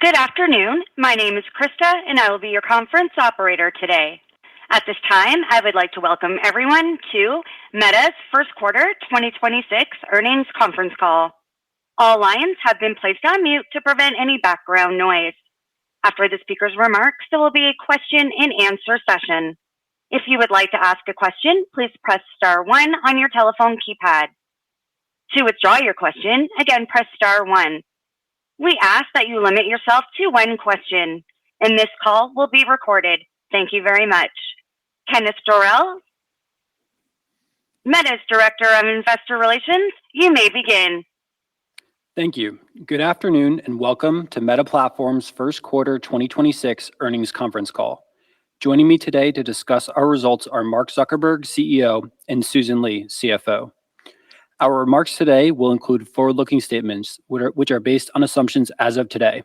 Good afternoon. My name is Krista, and I will be your conference operator today. At this time, I would like to welcome everyone to Meta's first quarter 2026 earnings conference call. All lines have been placed on mute to prevent any background noise. After the speaker's remarks, there will be a question and answer session. If you would like to ask a question, please press star one on your telephone keypad. To withdraw your question, again, press star one. We ask that you limit yourself to one question, and this call will be recorded. Thank you very much. Kenneth Dorell, Meta's Director of Investor Relations, you may begin. Thank you. Good afternoon and welcome to Meta Platforms' first quarter 2026 earnings conference call. Joining me today to discuss our results are Mark Zuckerberg, CEO, and Susan Li, CFO. Our remarks today will include forward-looking statements, which are based on assumptions as of today.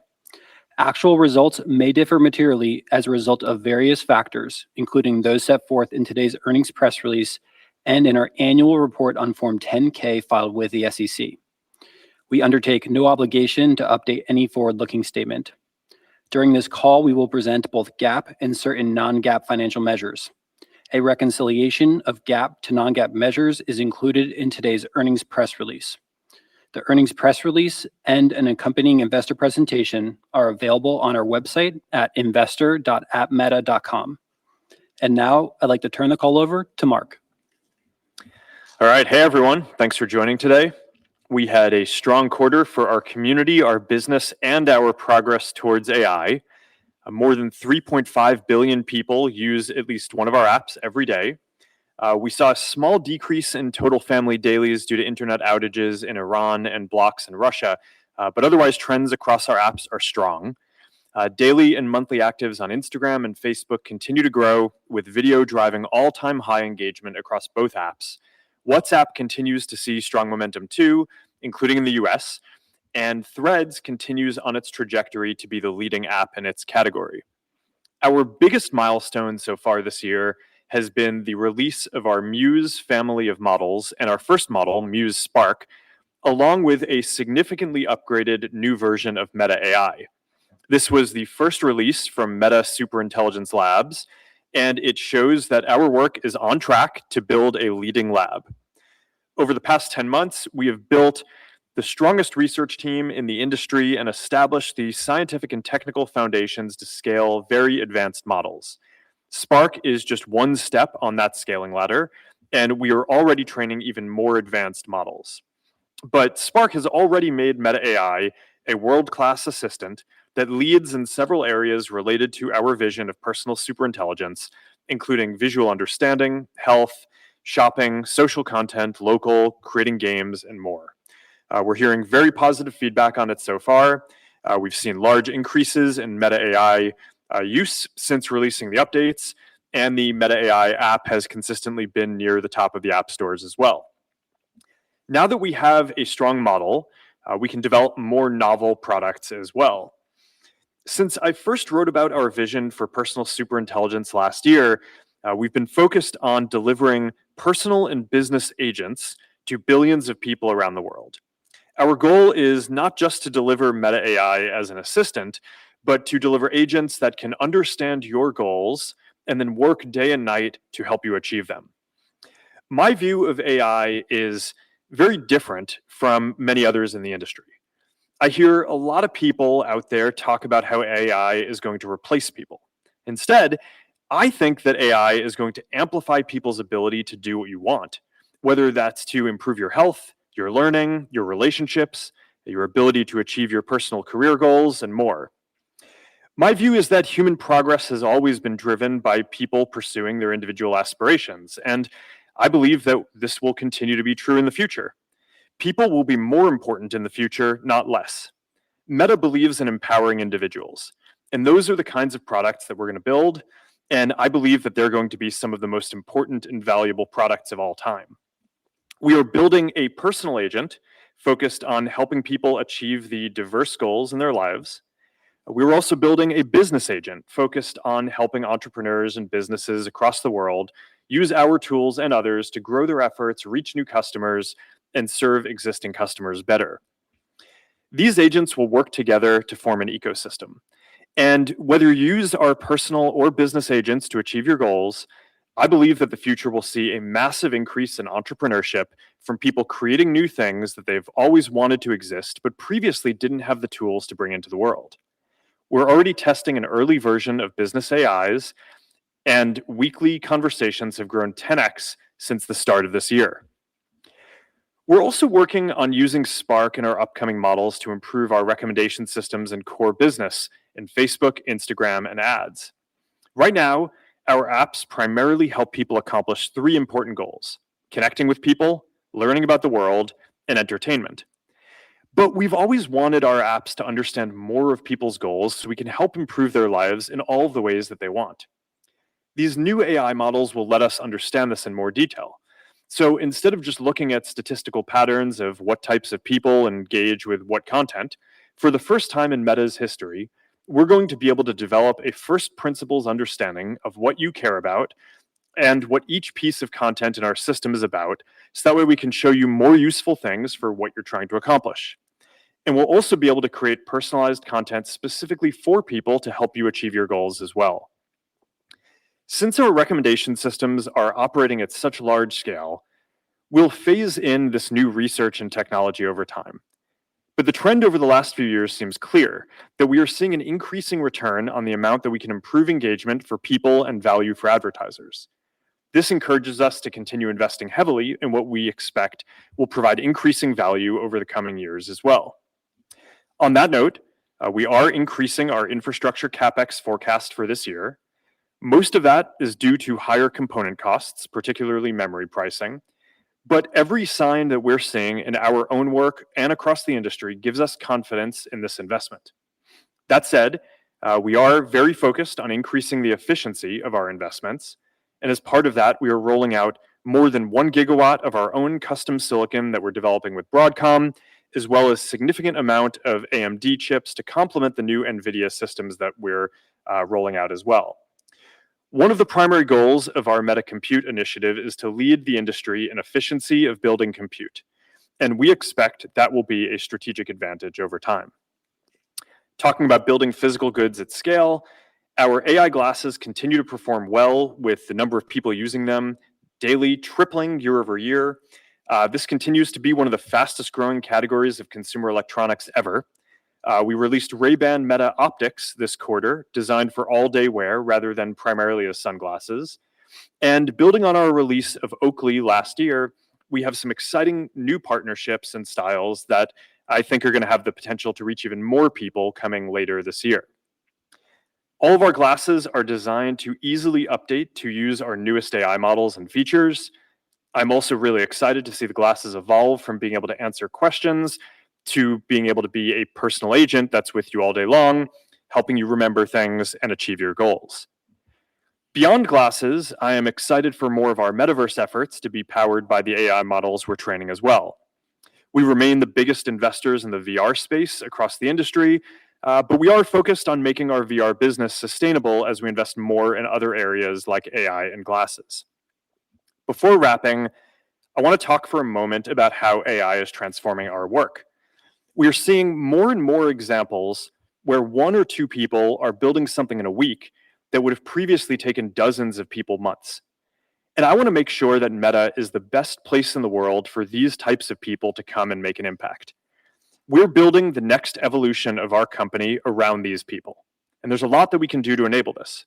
Actual results may differ materially as a result of various factors, including those set forth in today's earnings press release and in our annual report on Form 10-K filed with the SEC. We undertake no obligation to update any forward-looking statement. During this call, we will present both GAAP and certain non-GAAP financial measures. A reconciliation of GAAP to non-GAAP measures is included in today's earnings press release. The earnings press release and an accompanying investor presentation are available on our website at investor.appmeta.com. And now I'd like to turn the call over to Mark. All right. Hey, everyone. Thanks for joining today. We had a strong quarter for our community, our business, and our progress towards AI. More than 3.5 billion people use at least one of our apps every day. We saw a small decrease in total family dailies due to internet outages in Iran and blocks in Russia, but otherwise trends across our apps are strong. Daily and monthly actives on Instagram and Facebook continue to grow, with video driving all-time high engagement across both apps. WhatsApp continues to see strong momentum too, including in the US, and Threads continues on its trajectory to be the leading app in its category. Our biggest milestone so far this year has been the release of our Muse family of models and our first model, Muse Spark, along with a significantly upgraded new version of Meta AI. This was the first release from Meta Superintelligence Labs, and it shows that our work is on track to build a leading lab. Over the past 10 months, we have built the strongest research team in the industry and established the scientific and technical foundations to scale very advanced models. Spark is just one step on that scaling ladder, and we are already training even more advanced models. But Spark has already made Meta AI a world-class assistant that leads in several areas related to our vision of personal superintelligence, including visual understanding, health, shopping, social content, local, creating games, and more. We're hearing very positive feedback on it so far. We've seen large increases in Meta AI use since releasing the updates, and the Meta AI app has consistently been near the top of the app stores as well. Now that we have a strong model, we can develop more novel products as well. Since I first wrote about our vision for personal superintelligence last year, we've been focused on delivering personal and business agents to billions of people around the world. Our goal is not just to deliver Meta AI as an assistant, but to deliver agents that can understand your goals and then work day and night to help you achieve them. My view of AI is very different from many others in the industry. I hear a lot of people out there talk about how AI is going to replace people. Instead, I think that AI is going to amplify people's ability to do what you want, whether that's to improve your health, your learning, your relationships, your ability to achieve your personal career goals, and more. My view is that human progress has always been driven by people pursuing their individual aspirations, and I believe that this will continue to be true in the future. People will be more important in the future, not less. Meta believes in empowering individuals, and those are the kinds of products that we're going to build, and I believe that they're going to be some of the most important and valuable products of all time. We are building a personal agent focused on helping people achieve the diverse goals in their lives. We're also building a business agent focused on helping entrepreneurs and businesses across the world use our tools and others to grow their efforts, reach new customers, and serve existing customers better. These agents will work together to form an ecosystem. And whether you use our personal or business agents to achieve your goals, I believe that the future will see a massive increase in entrepreneurship from people creating new things that they've always wanted to exist, but previously didn't have the tools to bring into the world. We're already testing an early version of business AIs, and weekly conversations have grown 10x since the start of this year. We're also working on using Spark in our upcoming models to improve our recommendation systems and core business in Facebook, Instagram, and ads. Right now, our apps primarily help people accomplish three important goals: connecting with people, learning about the world, and entertainment. But we've always wanted our apps to understand more of people's goals so we can help improve their lives in all of the ways that they want. These new AI models will let us understand this in more detail. So instead of just looking at statistical patterns of what types of people engage with what content, for the first time in Meta's history, we're going to be able to develop a first principles understanding of what you care about and what each piece of content in our system is about, so that way we can show you more useful things for what you're trying to accomplish. And we'll also be able to create personalized content specifically for people to help you achieve your goals as well. Since our recommendation systems are operating at such large scale, we'll phase in this new research and technology over time. But the trend over the last few years seems clear, that we are seeing an increasing return on the amount that we can improve engagement for people and value for advertisers. This encourages us to continue investing heavily in what we expect will provide increasing value over the coming years as well. On that note, we are increasing our infrastructure CapEx forecast for this year. Most of that is due to higher component costs, particularly memory pricing. But every sign that we're seeing in our own work and across the industry gives us confidence in this investment. That said, we are very focused on increasing the efficiency of our investments. And as part of that, we are rolling out more than 1 gigawatt of our own custom silicon that we're developing with Broadcom, as well as significant amount of AMD chips to complement the new NVIDIA systems that we're rolling out as well. One of the primary goals of our Meta Compute initiative is to lead the industry in efficiency of building compute, and we expect that will be a strategic advantage over time. Talking about building physical goods at scale, our AI glasses continue to perform well, with the number of people using them daily tripling year over year. This continues to be one of the fastest growing categories of consumer electronics ever. We released Ray-Ban Meta Optics this quarter, designed for all-day wear rather than primarily as sunglasses. And building on our release of Oakley last year, we have some exciting new partnerships and styles that I think are going to have the potential to reach even more people coming later this year. All of our glasses are designed to easily update to use our newest AI models and features. I'm also really excited to see the glasses evolve from being able to answer questions to being able to be a personal agent that's with you all day long, helping you remember things and achieve your goals. Beyond glasses, I am excited for more of our metaverse efforts to be powered by the AI models we're training as well. We remain the biggest investors in the VR space across the industry, but we are focused on making our VR business sustainable as we invest more in other areas like AI and glasses. Before wrapping, I want to talk for a moment about how AI is transforming our work. We are seeing more and more examples where 1 or 2 people are building something in a week that would have previously taken dozens of people months. And I want to make sure that Meta is the best place in the world for these types of people to come and make an impact. We're building the next evolution of our company around these people. And there's a lot that we can do to enable this.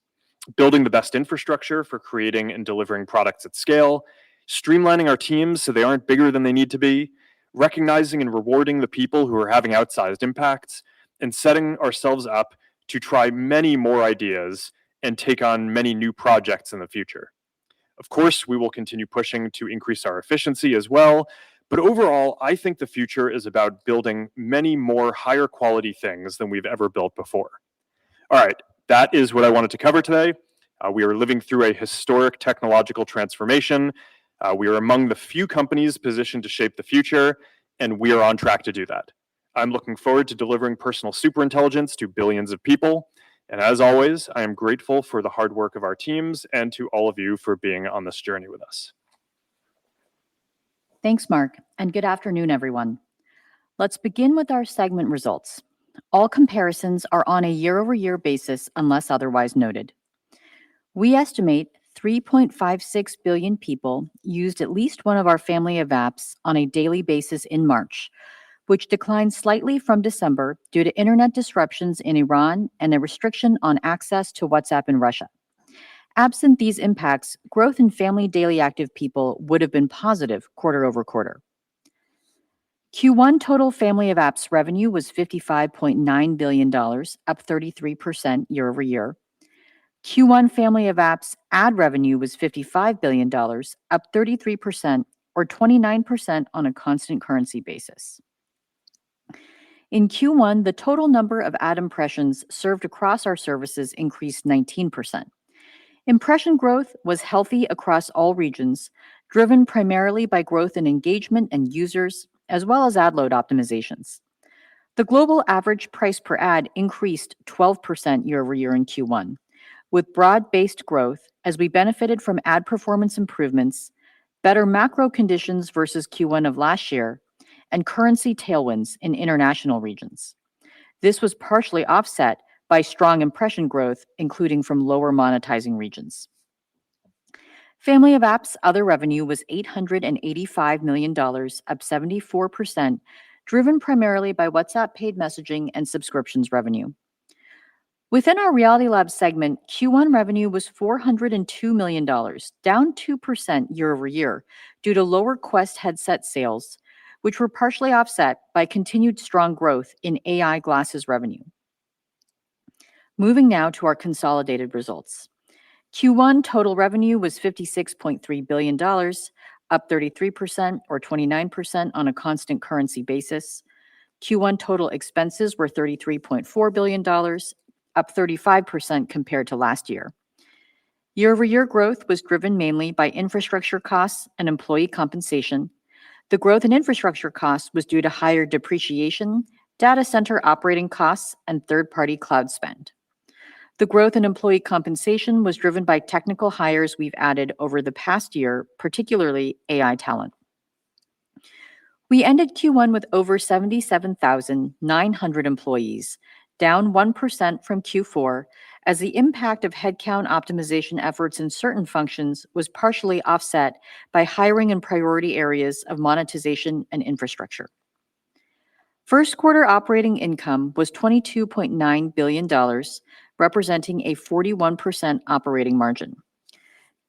Building the best infrastructure for creating and delivering products at scale, streamlining our teams so they aren't bigger than they need to be, recognizing and rewarding the people who are having outsized impacts, and setting ourselves up to try many more ideas and take on many new projects in the future. Of course, we will continue pushing to increase our efficiency as well, but overall, I think the future is about building many more higher quality things than we've ever built before. All right, that is what I wanted to cover today. We are living through a historic technological transformation. We are among the few companies positioned to shape the future, and we are on track to do that. I'm looking forward to delivering personal superintelligence to billions of people. And as always, I am grateful for the hard work of our teams and to all of you for being on this journey with us. Thanks, Mark, and good afternoon, everyone. Let's begin with our segment results. All comparisons are on a year-over-year basis unless otherwise noted. We estimate 3.56 billion people used at least one of our family of apps on a daily basis in March, which declined slightly from December due to internet disruptions in Iran and a restriction on access to WhatsApp in Russia. Absent these impacts, growth in family daily active people would have been positive quarter over quarter. Q1 total family of apps revenue was $55.9 billion, up 33% year over year. Q1 family of apps ad revenue was $55 billion, up 33% or 29% on a constant currency basis. In Q1, the total number of ad impressions served across our services increased 19%. Impression growth was healthy across all regions, driven primarily by growth in engagement and users, as well as ad load optimizations. The global average price per ad increased 12% year over year in Q1, with broad-based growth as we benefited from ad performance improvements, better macro conditions versus Q1 of last year, and currency tailwinds in international regions. This was partially offset by strong impression growth, including from lower monetizing regions. Family of apps other revenue was $885 million, up 74%, driven primarily by WhatsApp paid messaging and subscriptions revenue. Within our Reality Labs segment, Q1 revenue was $402 million, down 2% year over year due to lower Quest headset sales, which were partially offset by continued strong growth in AI glasses revenue. Moving now to our consolidated results. Q1 total revenue was $56.3 billion, up 33% or 29% on a constant currency basis. Q1 total expenses were $33.4 billion, up 35% compared to last year. Year-over-year growth was driven mainly by infrastructure costs and employee compensation. The growth in infrastructure costs was due to higher depreciation, data center operating costs, and third-party cloud spend. The growth in employee compensation was driven by technical hires we've added over the past year, particularly AI talent. We ended Q1 with over 77,900 employees, down 1% from Q4, as the impact of headcount optimization efforts in certain functions was partially offset by hiring in priority areas of monetization and infrastructure. First quarter operating income was $22.9 billion, representing a 41% operating margin.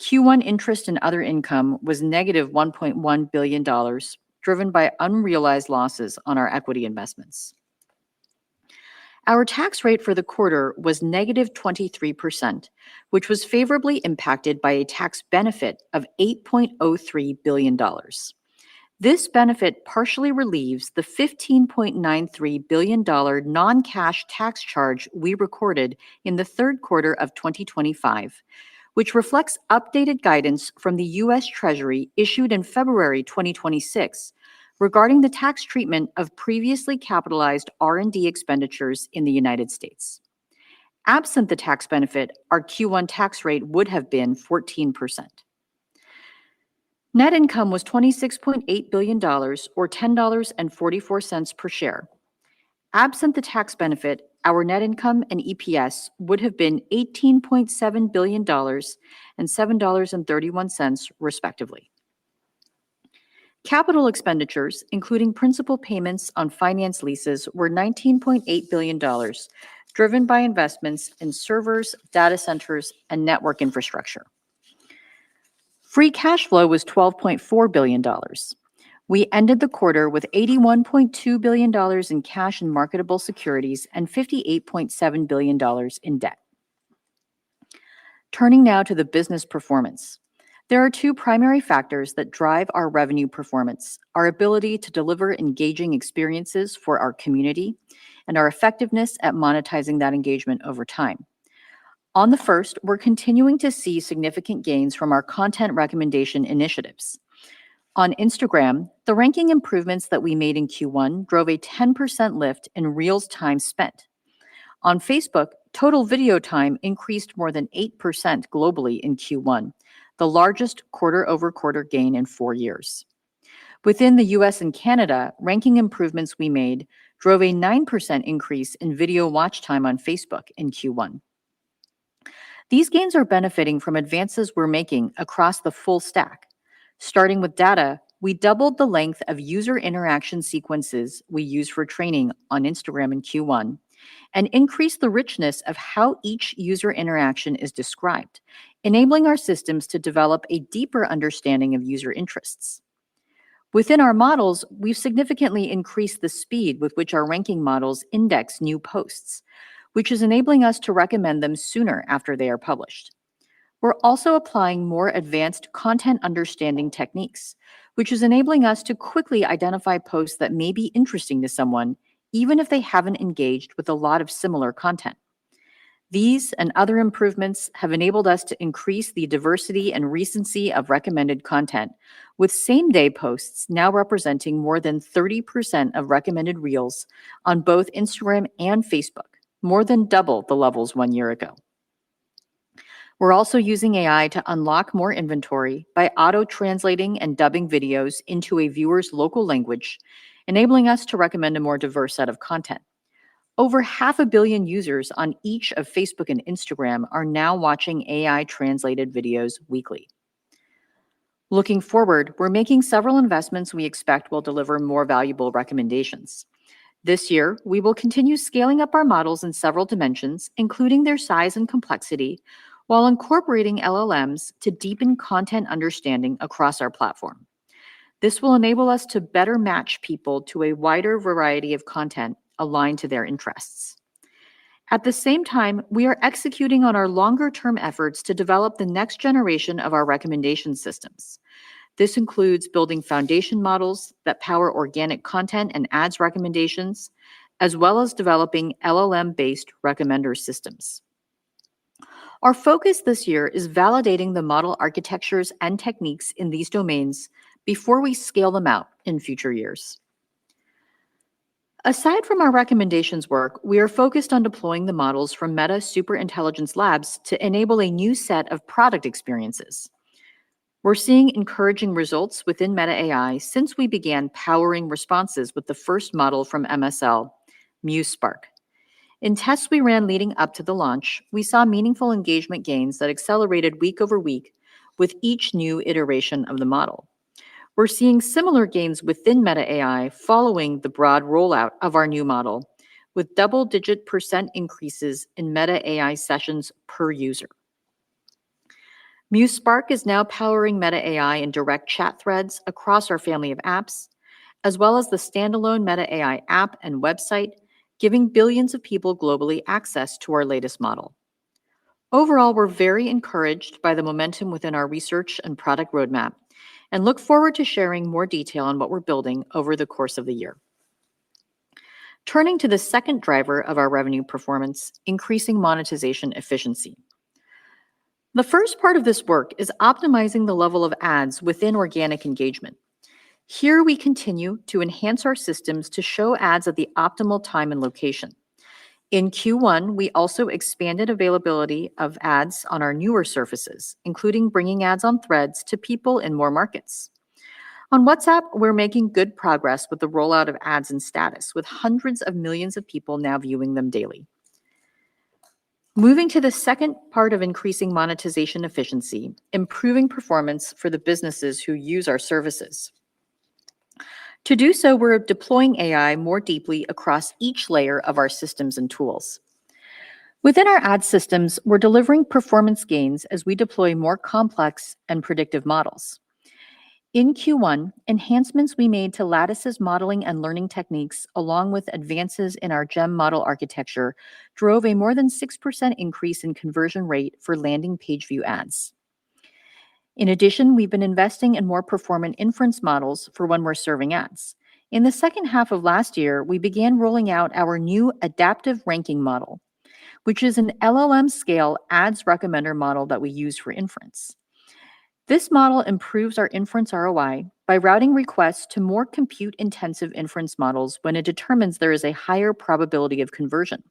Q1 interest and other income was negative $1.1 billion, driven by unrealized losses on our equity investments. Our tax rate for the quarter was negative 23%, which was favorably impacted by a tax benefit of $8.03 billion. This benefit partially relieves the $15.93 billion non-cash tax charge we recorded in the third quarter of 2025, which reflects updated guidance from the U.S. Treasury issued in February 2026 regarding the tax treatment of previously capitalized R&D expenditures in the United States. Absent the tax benefit, our Q1 tax rate would have been 14%. Net income was $26.8 billion, or $10.44 per share. Absent the tax benefit, our net income and EPS would have been $18.7 billion and $7.31, respectively. Capital expenditures, including principal payments on finance leases, were $19.8 billion, driven by investments in servers, data centers, and network infrastructure. Free cash flow was $12.4 billion. We ended the quarter with $81.2 billion in cash and marketable securities and $58.7 billion in debt. Turning now to the business performance. There are two primary factors that drive our revenue performance: our ability to deliver engaging experiences for our community and our effectiveness at monetizing that engagement over time. On the first, we're continuing to see significant gains from our content recommendation initiatives. On Instagram, the ranking improvements that we made in Q1 drove a 10% lift in Reels time spent. On Facebook, total video time increased more than 8% globally in Q1, the largest quarter-over-quarter gain in 4 years. Within the US and Canada, ranking improvements we made drove a 9% increase in video watch time on Facebook in Q1. These gains are benefiting from advances we're making across the full stack. Starting with data, we doubled the length of user interaction sequences we use for training on Instagram in Q1 and increased the richness of how each user interaction is described, enabling our systems to develop a deeper understanding of user interests. Within our models, we've significantly increased the speed with which our ranking models index new posts, which is enabling us to recommend them sooner after they are published. We're also applying more advanced content understanding techniques, which is enabling us to quickly identify posts that may be interesting to someone, even if they haven't engaged with a lot of similar content. These and other improvements have enabled us to increase the diversity and recency of recommended content, with same-day posts now representing more than 30% of recommended reels on both Instagram and Facebook, more than double the levels 1 year ago. We're also using AI to unlock more inventory by auto-translating and dubbing videos into a viewer's local language, enabling us to recommend a more diverse set of content. Over 500 million users on each of Facebook and Instagram are now watching AI-translated videos weekly. Looking forward, we're making several investments we expect will deliver more valuable recommendations. This year, we will continue scaling up our models in several dimensions, including their size and complexity, while incorporating LLMs to deepen content understanding across our platform. This will enable us to better match people to a wider variety of content aligned to their interests. At the same time, we are executing on our longer-term efforts to develop the next generation of our recommendation systems. This includes building foundation models that power organic content and ads recommendations, as well as developing LLM-based recommender systems. Our focus this year is validating the model architectures and techniques in these domains before we scale them out in future years. Aside from our recommendations work, we are focused on deploying the models from Meta Superintelligence Labs to enable a new set of product experiences. We're seeing encouraging results within Meta AI since we began powering responses with the first model from MSL, MuseSpark. In tests we ran leading up to the launch, we saw meaningful engagement gains that accelerated week over week with each new iteration of the model. We're seeing similar gains within Meta AI following the broad rollout of our new model, with double-digit % increases in Meta AI sessions per user. MuseSpark is now powering Meta AI in direct chat threads across our family of apps, as well as the standalone Meta AI app and website, giving billions of people globally access to our latest model. Overall, we're very encouraged by the momentum within our research and product roadmap, and look forward to sharing more detail on what we're building over the course of the year. Turning to the second driver of our revenue performance, increasing monetization efficiency. The first part of this work is optimizing the level of ads within organic engagement. Here we continue to enhance our systems to show ads at the optimal time and location. In Q1, we also expanded availability of ads on our newer surfaces, including bringing ads on Threads to people in more markets. On WhatsApp, we're making good progress with the rollout of ads in status, with hundreds of millions of people now viewing them daily. Moving to the second part of increasing monetization efficiency, improving performance for the businesses who use our services. To do so, we're deploying AI more deeply across each layer of our systems and tools. Within our ad systems, we're delivering performance gains as we deploy more complex and predictive models. In Q1, enhancements we made to Lattice's modeling and learning techniques, along with advances in our GEM model architecture, drove a more than 6% increase in conversion rate for landing page view ads. In addition, we've been investing in more performant inference models for when we're serving ads. In the second half of last year, we began rolling out our new adaptive ranking model, which is an LLM-scale ads recommender model that we use for inference. This model improves our inference ROI by routing requests to more compute-intensive inference models when it determines there is a higher probability of conversion.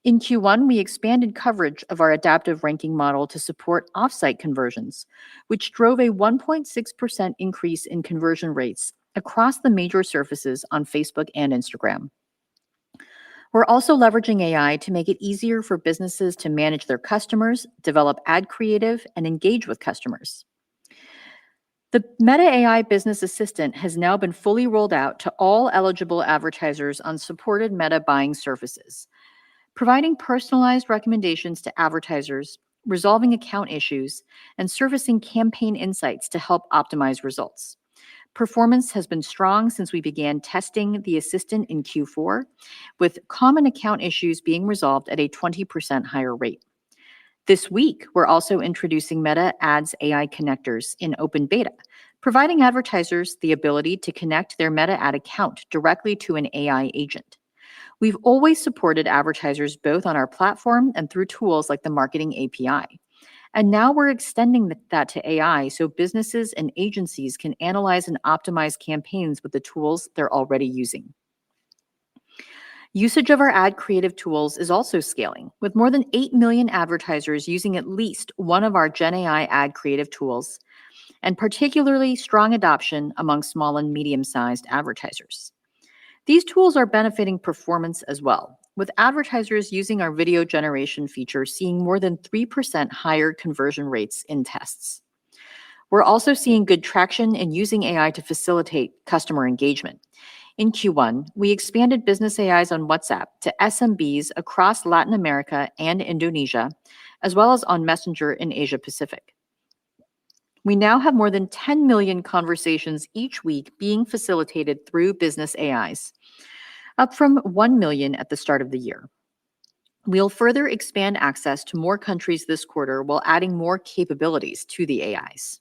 In Q1, we expanded coverage of our adaptive ranking model to support offsite conversions, which drove a 1.6% increase in conversion rates across the major surfaces on Facebook and Instagram. We're also leveraging AI to make it easier for businesses to manage their customers, develop ad creative, and engage with customers. The Meta AI Business Assistant has now been fully rolled out to all eligible advertisers on supported Meta buying surfaces, providing personalized recommendations to advertisers, resolving account issues, and surfacing campaign insights to help optimize results. Performance has been strong since we began testing the assistant in Q4, with common account issues being resolved at a 20% higher rate. This week, we're also introducing Meta Ads AI connectors in open beta, providing advertisers the ability to connect their Meta ad account directly to an AI agent. We've always supported advertisers both on our platform and through tools like the Marketing API. And now we're extending that to AI so businesses and agencies can analyze and optimize campaigns with the tools they're already using. Usage of our ad creative tools is also scaling, with more than 8 million advertisers using at least one of our GenAI ad creative tools, and particularly strong adoption among small and medium-sized advertisers. These tools are benefiting performance as well, with advertisers using our video generation feature seeing more than 3% higher conversion rates in tests. We're also seeing good traction in using AI to facilitate customer engagement. In Q1, we expanded business AIs on WhatsApp to SMBs across Latin America and Indonesia, as well as on Messenger in Asia Pacific. We now have more than 10 million conversations each week being facilitated through business AIs, up from 1 million at the start of the year. We'll further expand access to more countries this quarter while adding more capabilities to the AIs.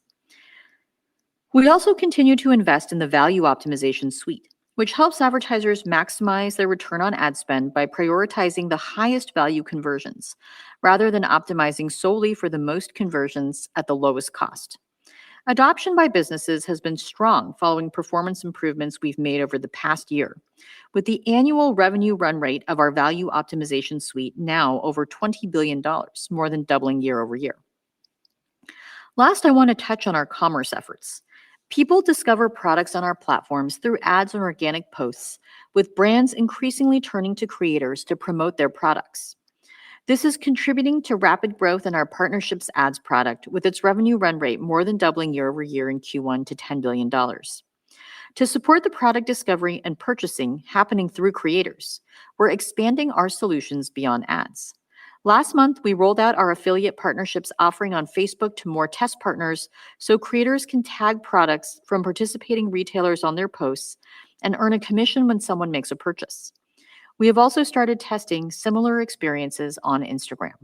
We also continue to invest in the Value Optimization Suite, which helps advertisers maximize their return on ad spend by prioritizing the highest value conversions, rather than optimizing solely for the most conversions at the lowest cost. Adoption by businesses has been strong following performance improvements we've made over the past year, with the annual revenue run rate of our Value Optimization Suite now over $20 billion, more than doubling year over year. Last, I want to touch on our commerce efforts. People discover products on our platforms through ads and organic posts, with brands increasingly turning to creators to promote their products. This is contributing to rapid growth in our partnerships ads product, with its revenue run rate more than doubling year over year in Q1 to $10 billion. To support the product discovery and purchasing happening through creators, we're expanding our solutions beyond ads. Last month, we rolled out our affiliate partnerships offering on Facebook to more test partners so creators can tag products from participating retailers on their posts and earn a commission when someone makes a purchase. We have also started testing similar experiences on Instagram.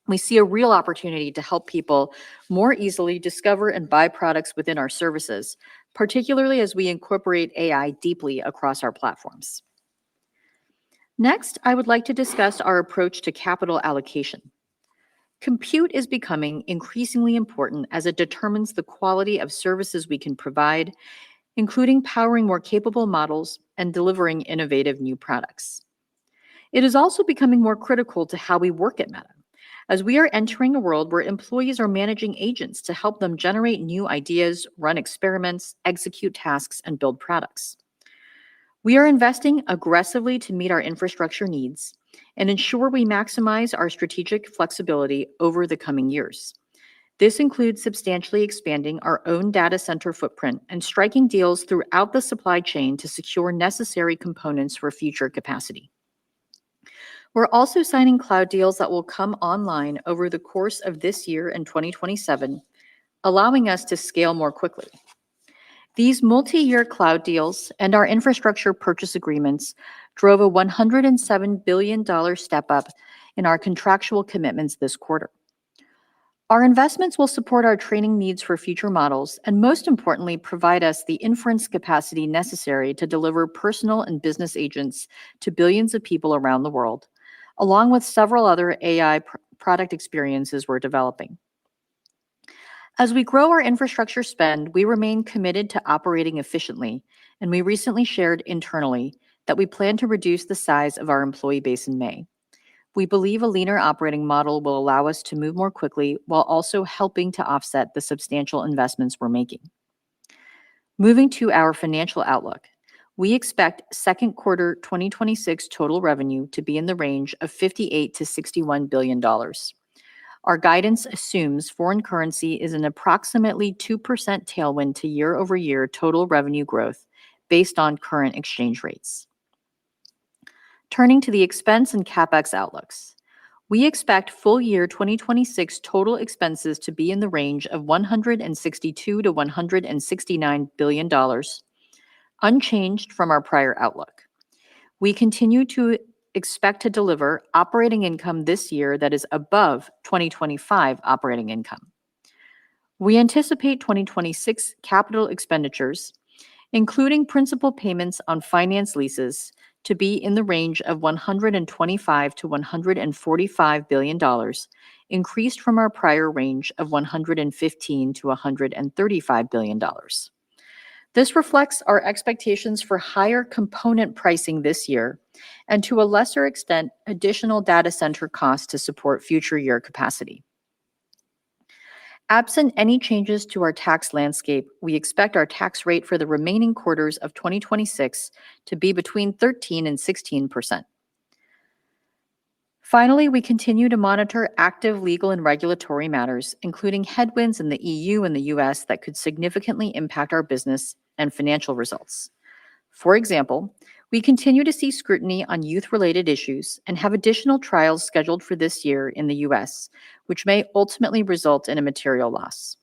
We see a real opportunity to help people more easily discover and buy products within our services, particularly as we incorporate AI deeply across our platforms. Next, I would like to discuss our approach to capital allocation. Compute is becoming increasingly important as it determines the quality of services we can provide, including powering more capable models and delivering innovative new products. It is also becoming more critical to how we work at Meta, as we are entering a world where employees are managing agents to help them generate new ideas, run experiments, execute tasks, and build products. We are investing aggressively to meet our infrastructure needs and ensure we maximize our strategic flexibility over the coming years. This includes substantially expanding our own data center footprint and striking deals throughout the supply chain to secure necessary components for future capacity. We're also signing cloud deals that will come online over the course of this year and 2027, allowing us to scale more quickly. These multi-year cloud deals and our infrastructure purchase agreements drove a $107 billion step up in our contractual commitments this quarter. Our investments will support our training needs for future models and, most importantly, provide us the inference capacity necessary to deliver personal and business agents to billions of people around the world, along with several other AI product experiences we're developing. As we grow our infrastructure spend, we remain committed to operating efficiently, and we recently shared internally that we plan to reduce the size of our employee base in May. We believe a leaner operating model will allow us to move more quickly while also helping to offset the substantial investments we're making. Moving to our financial outlook, we expect second quarter 2026 total revenue to be in the range of $58 to $61 billion. Our guidance assumes foreign currency is an approximately 2% tailwind to year-over-year total revenue growth based on current exchange rates. Turning to the expense and CapEx outlooks, we expect full year 2026 total expenses to be in the range of $162 to $169 billion, unchanged from our prior outlook. We continue to expect to deliver operating income this year that is above 2025 operating income. We anticipate 2026 capital expenditures, including principal payments on finance leases, to be in the range of $125 to $145 billion, increased from our prior range of $115 to $135 billion. This reflects our expectations for higher component pricing this year and, to a lesser extent, additional data center costs to support future year capacity. Absent any changes to our tax landscape, we expect our tax rate for the remaining quarters of 2026 to be between 13% and 16%. Finally, we continue to monitor active legal and regulatory matters, including headwinds in the EU and the US that could significantly impact our business and financial results. For example, we continue to see scrutiny on youth-related issues and have additional trials scheduled for this year in the US, which may ultimately result in a material loss.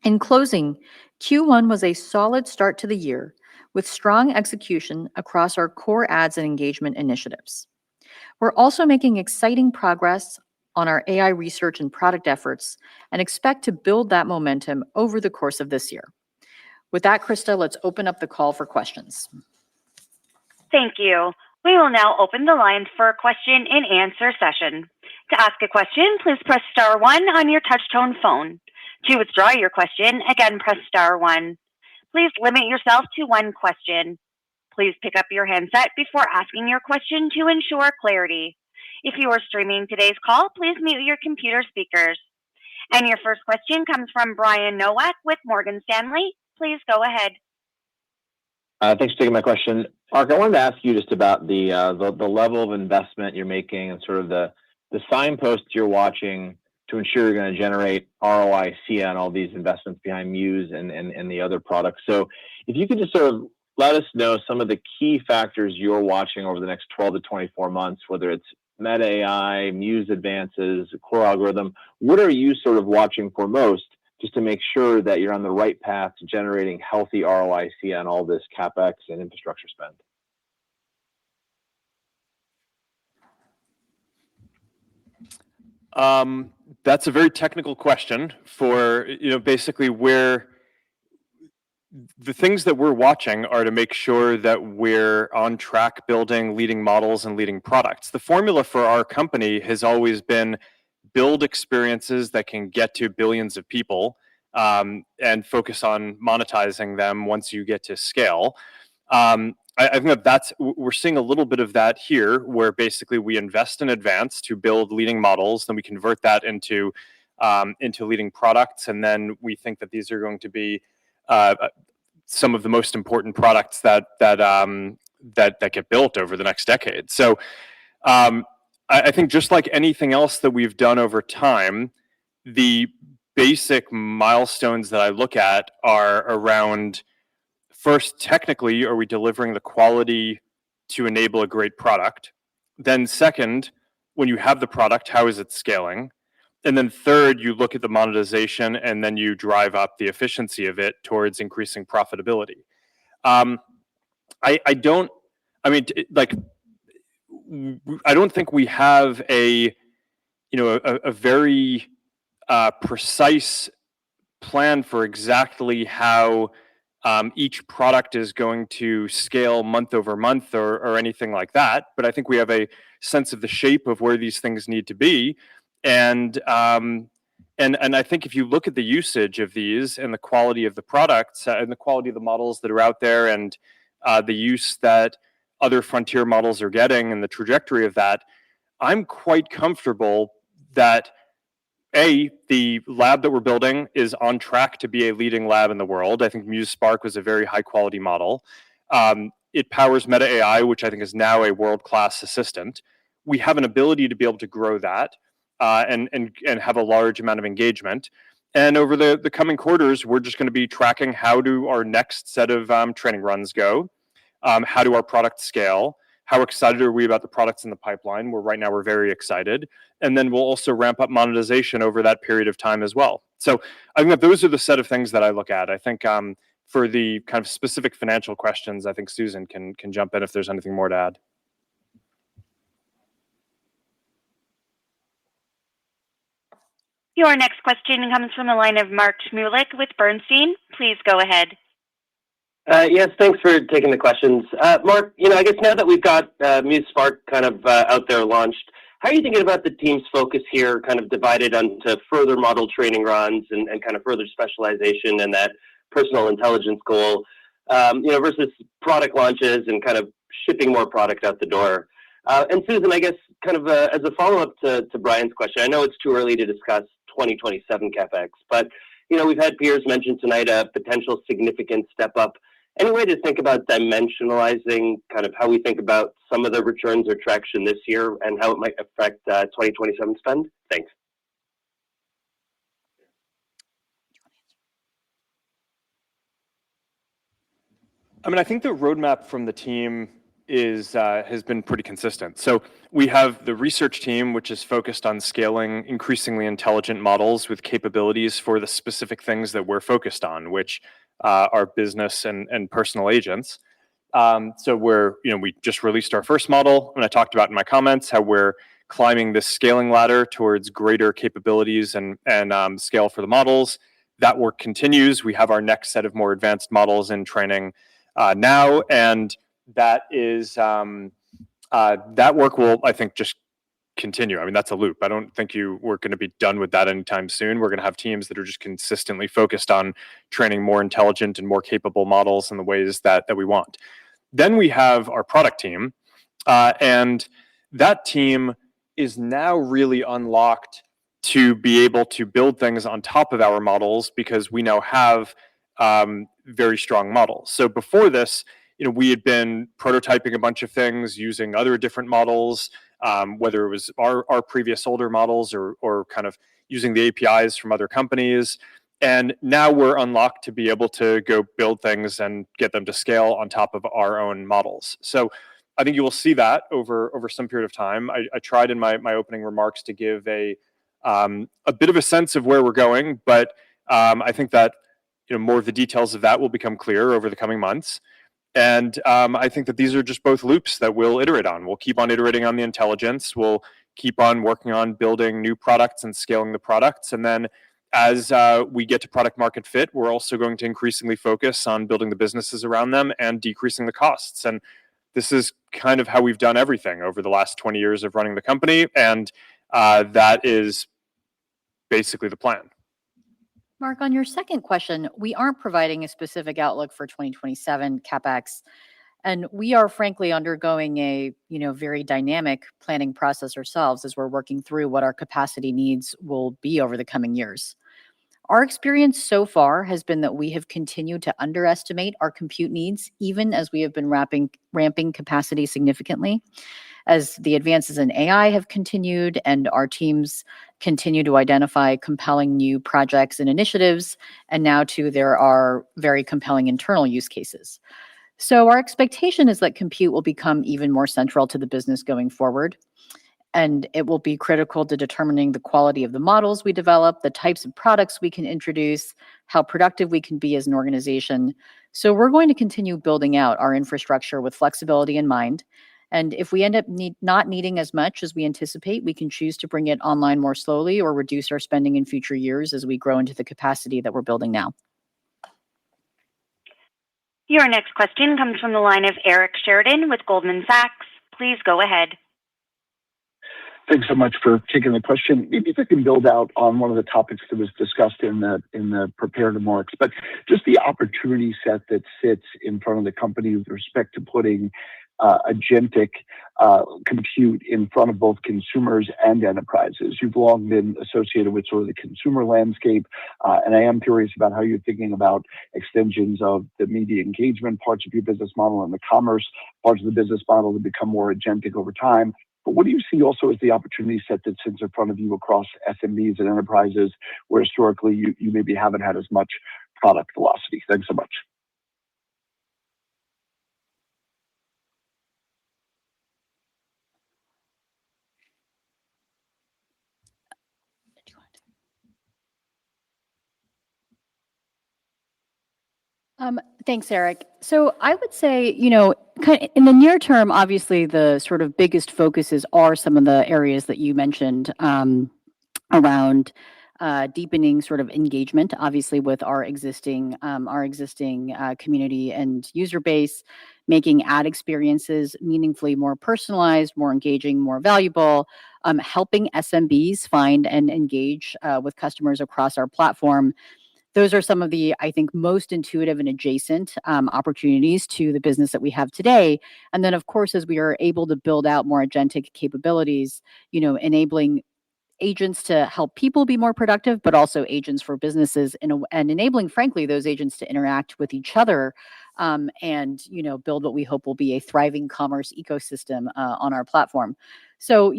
In closing, Q1 was a solid start to the year with strong execution across our core ads and engagement initiatives. We're also making exciting progress on our AI research and product efforts and expect to build that momentum over the course of this year. With that, Krista, let's open up the call for questions. Thank you. We will now open the line for a question and answer session. To ask a question, please press star 1 on your touch-tone phone. To withdraw your question, again, press star 1. Please limit yourself to one question. Please pick up your handset before asking your question to ensure clarity. If you are streaming today's call, please mute your computer speakers. And your first question comes from Brian Nowak with Morgan Stanley. Please go ahead. Thanks for taking my question. Mark, I wanted to ask you just about the level of investment you're making and sort of the signposts you're watching to ensure you're going to generate ROIC on all these investments behind Muse and the other products. So if you could just sort of let us know some of the key factors you're watching over the next 12 to 24 months, whether it's Meta AI, Muse advances, core algorithm. What are you sort of watching for most just to make sure that you're on the right path to generating healthy ROIC on all this CapEx and infrastructure spend? That's a very technical question for, basically where the things that we're watching are to make sure that we're on track building leading models and leading products. The formula for our company has always been build experiences that can get to billions of people and focus on monetizing them once you get to scale. I think we're seeing a little bit of that here, where basically we invest in advance to build leading models, then we convert that into leading products, and then we think that these are going to be some of the most important products that get built over the next decade. So I think just like anything else that we've done over time, the basic milestones that I look at are around, first, technically, are we delivering the quality to enable a great product? Then second, when you have the product, how is it scaling? And then third, you look at the monetization and then you drive up the efficiency of it towards increasing profitability. I don't think we have a very precise plan for exactly how each product is going to scale month over month or anything like that. But I think we have a sense of the shape of where these things need to be. And I think if you look at the usage of these and the quality of the products and the quality of the models that are out there and the use that other frontier models are getting and the trajectory of that, I'm quite comfortable that the lab that we're building is on track to be a leading lab in the world. I think Muse Spark was a very high quality model. It powers Meta AI, which I think is now a world-class assistant. We have an ability to be able to grow that and have a large amount of engagement. And over the coming quarters, we're just going to be tracking how do our next set of training runs go, how do our products scale, how excited are we about the products in the pipeline, where right now we're very excited. And then we'll also ramp up monetization over that period of time as well. So I think that those are the set of things that I look at. I think for the kind of specific financial questions, I think Susan can jump in if there's anything more to add. Your next question comes from the line of Mark Shmulik with Bernstein. Please go ahead. Yes, thanks for taking the questions. Mark, I guess now that we've got Muse Spark kind of out there launched, how are you thinking about the team's focus here, kind of divided onto further model training runs and kind of further specialization and that personal intelligence goal, versus product launches and kind of shipping more product out the door? And Susan, I guess kind of as a follow-up to Brian's question, I know it's too early to discuss 2027 CapEx, but we've had peers mention tonight a potential significant step up. Any way to think about dimensionalizing kind of how we think about some of the returns or traction this year and how it might affect 2027 spend? Thanks. I mean, I think the roadmap from the team has been pretty consistent. So we have the research team, which is focused on scaling increasingly intelligent models with capabilities for the specific things that we're focused on, which are business and personal agents. So we just released our first model, and I talked about in my comments how we're climbing this scaling ladder towards greater capabilities and scale for the models. That work continues. We have our next set of more advanced models in training now, and that work will, I think, just continue. I mean, that's a loop. I don't think we're going to be done with that anytime soon. We're going to have teams that are just consistently focused on training more intelligent and more capable models in the ways that we want. Then we have our product team, and that team is now really unlocked to be able to build things on top of our models because we now have very strong models. So before this, we had been prototyping a bunch of things using other different models, whether it was our previous older models or kind of using the APIs from other companies. And now we're unlocked to be able to go build things and get them to scale on top of our own models. So I think you will see that over some period of time. I tried in my opening remarks to give a bit of a sense of where we're going, but I think that more of the details of that will become clear over the coming months. And I think that these are just both loops that we'll iterate on. We'll keep on iterating on the intelligence. We'll keep on working on building new products and scaling the products. And then as we get to product market fit, we're also going to increasingly focus on building the businesses around them and decreasing the costs. And this is kind of how we've done everything over the last 20 years of running the company. And that is basically the plan. Mark, on your second question, we aren't providing a specific outlook for 2027 CapEx, and we are frankly undergoing a very dynamic planning process ourselves as we're working through what our capacity needs will be over the coming years. Our experience so far has been that we have continued to underestimate our compute needs, even as we have been ramping capacity significantly. As the advances in AI have continued and our teams continue to identify compelling new projects and initiatives, and now too there are very compelling internal use cases. So our expectation is that compute will become even more central to the business going forward, and it will be critical to determining the quality of the models we develop, the types of products we can introduce, how productive we can be as an organization. So we're going to continue building out our infrastructure with flexibility in mind. And if we end up not needing as much as we anticipate, we can choose to bring it online more slowly or reduce our spending in future years as we grow into the capacity that we're building now. Your next question comes from the line of Eric Sheridan with Goldman Sachs. Please go ahead. Thanks so much for taking the question. Maybe if I can build out on one of the topics that was discussed in the prepared remarks, but just the opportunity set that sits in front of the company with respect to putting agentic compute in front of both consumers and enterprises. You've long been associated with sort of the consumer landscape, and I am curious about how you're thinking about extensions of the media engagement parts of your business model and the commerce parts of the business model to become more agentic over time. But what do you see also as the opportunity set that sits in front of you across SMBs and enterprises where historically you maybe haven't had as much product velocity? Thanks so much. Thanks, Eric. So I would say, kind of in the near term, obviously the sort of biggest focuses are some of the areas that you mentioned around deepening sort of engagement, obviously with our existing community and user base, making ad experiences meaningfully more personalized, more engaging, more valuable, helping SMBs find and engage with customers across our platform. Those are some of the, I think, most intuitive and adjacent opportunities to the business that we have today. And then, of course, as we are able to build out more agentic capabilities, enabling agents to help people be more productive, but also agents for businesses and enabling, frankly, those agents to interact with each other and, build what we hope will be a thriving commerce ecosystem on our platform. So,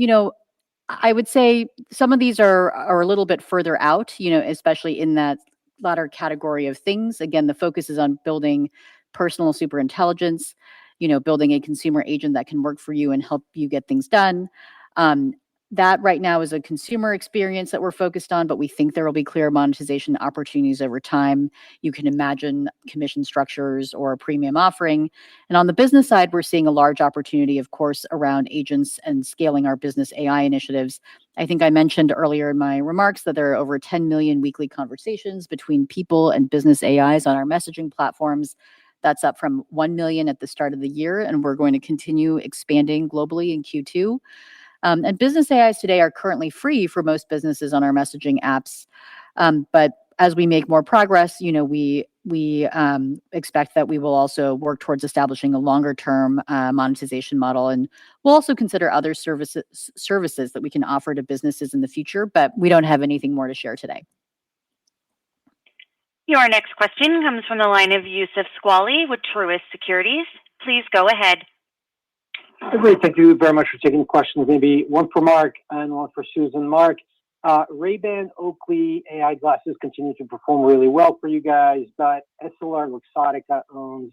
I would say some of these are a little bit further out, especially in that latter category of things. Again, the focus is on building personal super intelligence, building a consumer agent that can work for you and help you get things done. That right now is a consumer experience that we're focused on, but we think there will be clear monetization opportunities over time. You can imagine commission structures or a premium offering. And on the business side, we're seeing a large opportunity, of course, around agents and scaling our business AI initiatives. I think I mentioned earlier in my remarks that there are over 10 million weekly conversations between people and business AIs on our messaging platforms. That's up from 1 million at the start of the year, and we're going to continue expanding globally in Q2. And business AIs today are currently free for most businesses on our messaging apps. But as we make more progress, we expect that we will also work towards establishing a longer-term monetization model, and we'll also consider other services that we can offer to businesses in the future. But we don't have anything more to share today. Your next question comes from the line of Youssef Squali with Truist Securities. Please go ahead. Great. Thank you very much for taking the questions. Maybe one for Mark and one for Susan. Mark, Ray-Ban Oakley AI glasses continue to perform really well for you guys, but EssilorLuxottica owns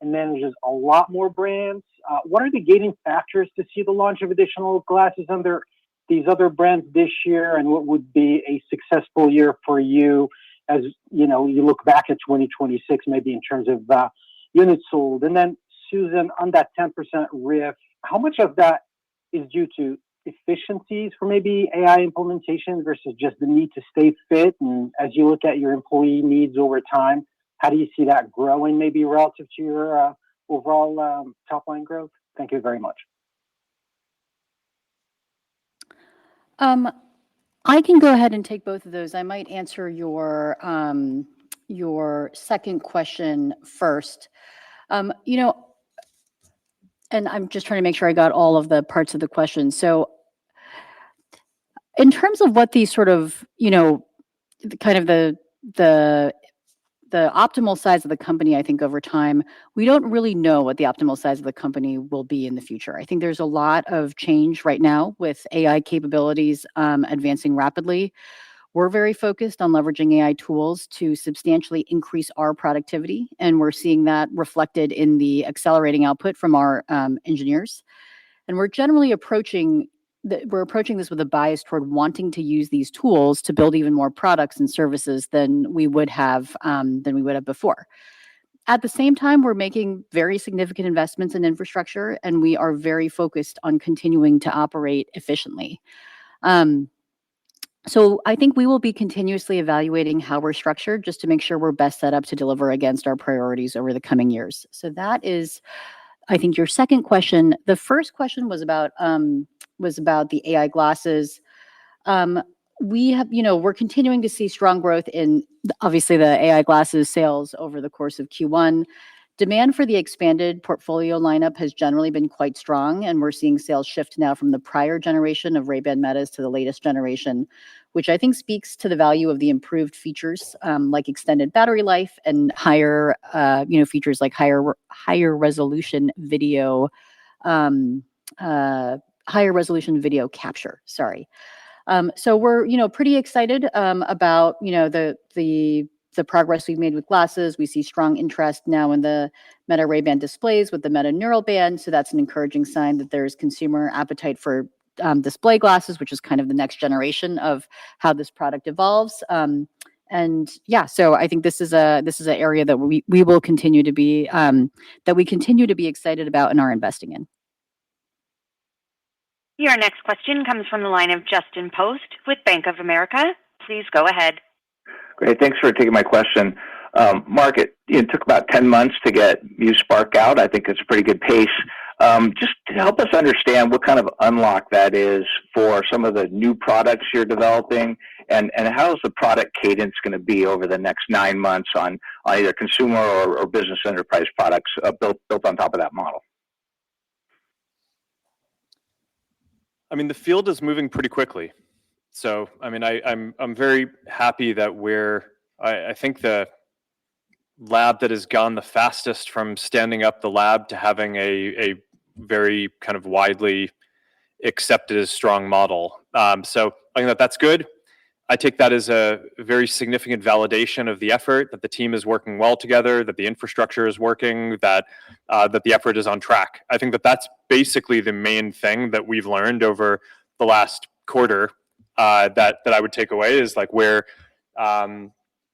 and manages a lot more brands. What are the gating factors to see the launch of additional glasses under these other brands this year, and what would be a successful year for you as you look back at 2026, maybe in terms of units sold? And then Susan, on that 10% RIF, how much of that is due to efficiencies for maybe AI implementation versus just the need to stay fit? And as you look at your employee needs over time, how do you see that growing maybe relative to your overall top line growth? Thank you very much. I can go ahead and take both of those. I might answer your second question first. And I'm just trying to make sure I got all of the parts of the question. So in terms of what these sort of, kind of the optimal size of the company, I think over time, we don't really know what the optimal size of the company will be in the future. I think there's a lot of change right now with AI capabilities advancing rapidly. We're very focused on leveraging AI tools to substantially increase our productivity, and we're seeing that reflected in the accelerating output from our engineers. And we're generally approaching this with a bias toward wanting to use these tools to build even more products and services than we would have before. At the same time, we're making very significant investments in infrastructure, and we are very focused on continuing to operate efficiently. So I think we will be continuously evaluating how we're structured just to make sure we're best set up to deliver against our priorities over the coming years. So that is, I think, your second question. The first question was about the AI glasses. We're continuing to see strong growth in obviously the AI glasses sales over the course of Q1. Demand for the expanded portfolio lineup has generally been quite strong, and we're seeing sales shift now from the prior generation of Ray-Ban Metas to the latest generation, which I think speaks to the value of the improved features like extended battery life and higher, features like higher resolution video, higher resolution video capture. Sorry. So we're, pretty excited about, the progress we've made with glasses. We see strong interest now in the Meta Ray-Ban displays with the Meta Neural Band. So that's an encouraging sign that there's consumer appetite for display glasses, which is kind of the next generation of how this product evolves. And yeah, so I think this is an area that we will continue to be excited about and are investing in. Your next question comes from the line of Justin Post with Bank of America. Please go ahead. Great. Thanks for taking my question. Mark, it took about 10 months to get Muse Spark out. I think it's a pretty good pace. Just to help us understand what kind of unlock that is for some of the new products you're developing, and how's the product cadence going to be over the next 9 months on either consumer or business enterprise products built on top of that model? I mean, the field is moving pretty quickly. So, I mean, I'm very happy that I think the lab that has gone the fastest from standing up the lab to having a very kind of widely accepted as strong model. So I think that's good. I take that as a very significant validation of the effort, that the team is working well together, that the infrastructure is working, that the effort is on track. I think that's basically the main thing that we've learned over the last quarter that I would take away is like where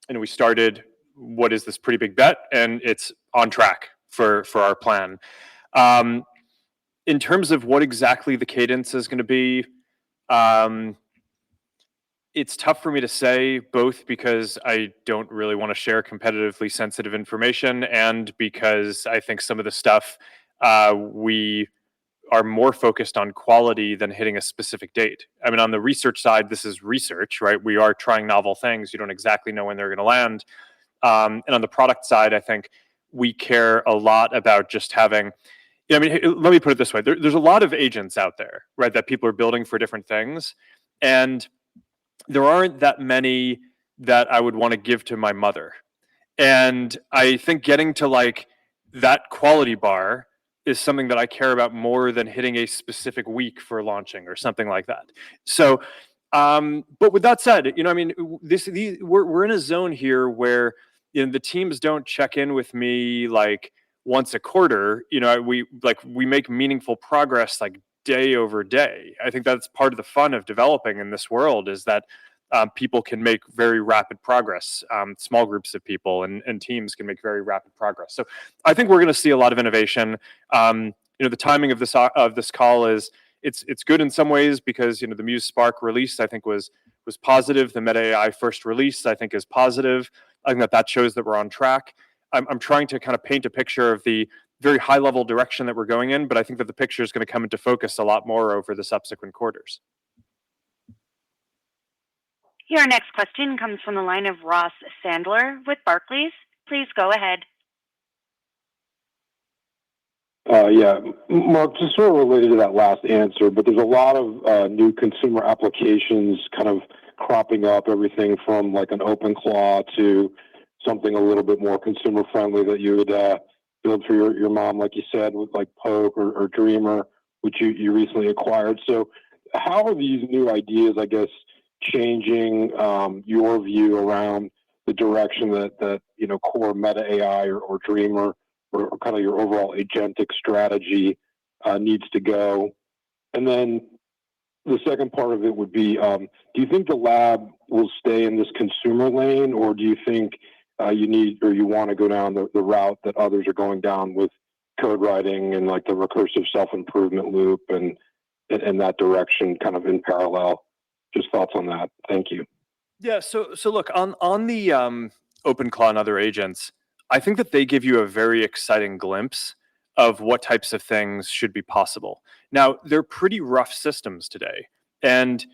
we started what is this pretty big bet, and it's on track for our plan. In terms of what exactly the cadence is going to be, it's tough for me to say, both because I don't really want to share competitively sensitive information and because I think some of the stuff we are more focused on quality than hitting a specific date. I mean, on the research side, this is research, right? We are trying novel things. You don't exactly know when they're going to land. And on the product side, I think we care a lot about just having, let me put it this way. There's a lot of agents out there, right, that people are building for different things. And there aren't that many that I would want to give to my mother. And I think getting to like that quality bar is something that I care about more than hitting a specific week for launching or something like that. So, but with that said, we're in a zone here where the teams don't check in with me like once a quarter. We make meaningful progress like day over day. I think that's part of the fun of developing in this world is that people can make very rapid progress. Small groups of people and teams can make very rapid progress. So I think we're going to see a lot of innovation. The timing of this call is it's good in some ways because the Muse Spark release I think was positive. The Meta AI first release I think is positive. I think that shows that we're on track. I'm trying to kind of paint a picture of the very high level direction that we're going in, but I think that the picture is going to come into focus a lot more over the subsequent quarters. Your next question comes from the line of Ross Sandler with Barclays. Please go ahead. Mark, just sort of related to that last answer, but there's a lot of new consumer applications kind of cropping up, everything from like an OpenClaw to something a little bit more consumer friendly that you would build for your mom, like you said, with like Poke or Dreamer, which you recently acquired. So how are these new ideas, I guess, changing your view around the direction that core Meta AI or Dreamer or kind of your overall agentic strategy needs to go? And then the second part of it would be, do you think the lab will stay in this consumer lane, or do you think you want to go down the route that others are going down with code writing and like the recursive self-improvement loop and that direction kind of in parallel? Just thoughts on that. Thank you. Yeah. So look, on the OpenClaw and other agents, I think that they give you a very exciting glimpse of what types of things should be possible. Now, they're pretty rough systems today. And,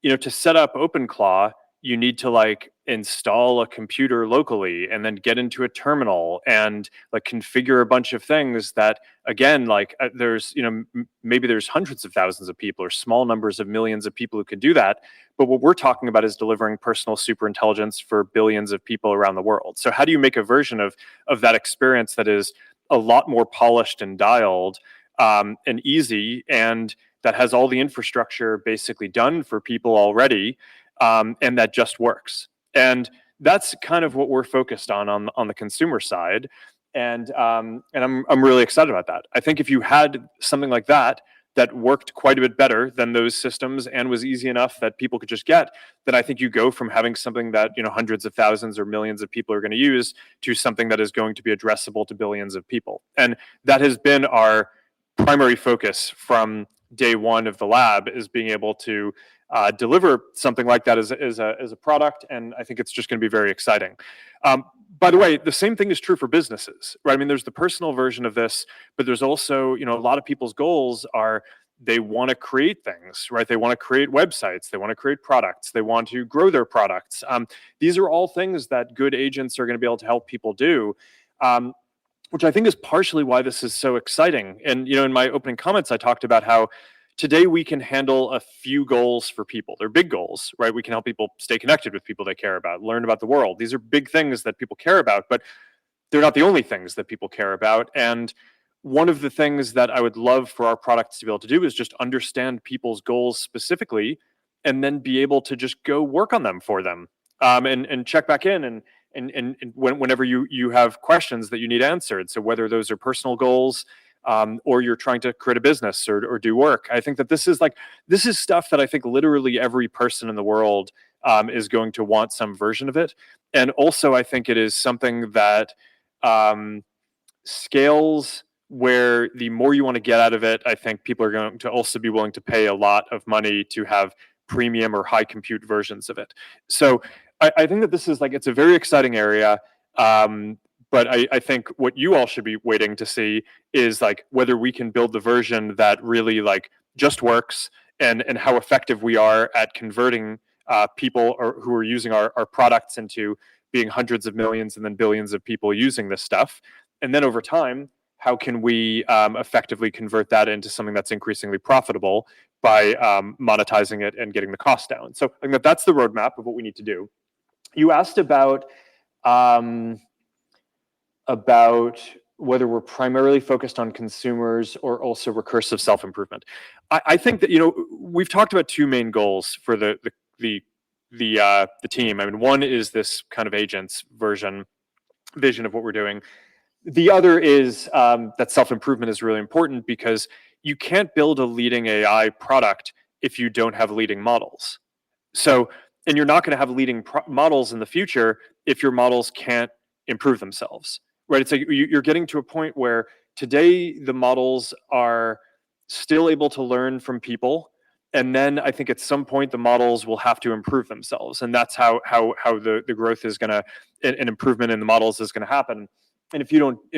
to set up OpenClaw, you need to like install a computer locally and then get into a terminal and like configure a bunch of things that, again, like there's, maybe there's hundreds of thousands of people or small numbers of millions of people who could do that. But what we're talking about is delivering personal super intelligence for billions of people around the world. So how do you make a version of that experience that is a lot more polished and dialed and easy, and that has all the infrastructure basically done for people already, and that just works? And that's kind of what we're focused on the consumer side. And I'm really excited about that. I think if you had something like that worked quite a bit better than those systems and was easy enough that people could just get, then I think you go from having something that hundreds of thousands or millions of people are going to use to something that is going to be addressable to billions of people. And that has been our primary focus from day one of the lab, is being able to deliver something like that as a product. And I think it's just going to be very exciting. By the way, the same thing is true for businesses, right? I mean, there's the personal version of this, but there's also, a lot of people's goals are they want to create things, right? They want to create websites, they want to create products, they want to grow their products. These are all things that good agents are going to be able to help people do, which I think is partially why this is so exciting. And, in my opening comments, I talked about how today we can handle a few goals for people. They're big goals, right? We can help people stay connected with people they care about, learn about the world. These are big things that people care about, but they're not the only things that people care about. And one of the things that I would love for our products to be able to do is just understand people's goals specifically, and then be able to just go work on them for them, and check back in and whenever you have questions that you need answered. So whether those are personal goals, or you're trying to create a business or do work, I think that this is stuff that I think literally every person in the world is going to want some version of it. And also, I think it is something that scales, where the more you want to get out of it, I think people are going to also be willing to pay a lot of money to have premium or high compute versions of it. So I think that this is it's a very exciting area. But I think what you all should be waiting to see is whether we can build the version that really just works, and how effective we are at converting people who are using our products into being hundreds of millions and then billions of people using this stuff. And then over time, how can we effectively convert that into something that's increasingly profitable by monetizing it and getting the cost down? So I think that's the roadmap of what we need to do. You asked about whether we're primarily focused on consumers or also recursive self-improvement. I think that we've talked about two main goals for the team. I mean, one is this kind of agents vision of what we're doing. The other is that self-improvement is really important, because you can't build a leading AI product if you don't have leading models. So, and you're not going to have leading models in the future if your models can't improve themselves. Right, it's you're getting to a point where today the models are still able to learn from people, and then I think at some point the models will have to improve themselves, and that's how the growth is going to, an improvement in the models is going to happen. And if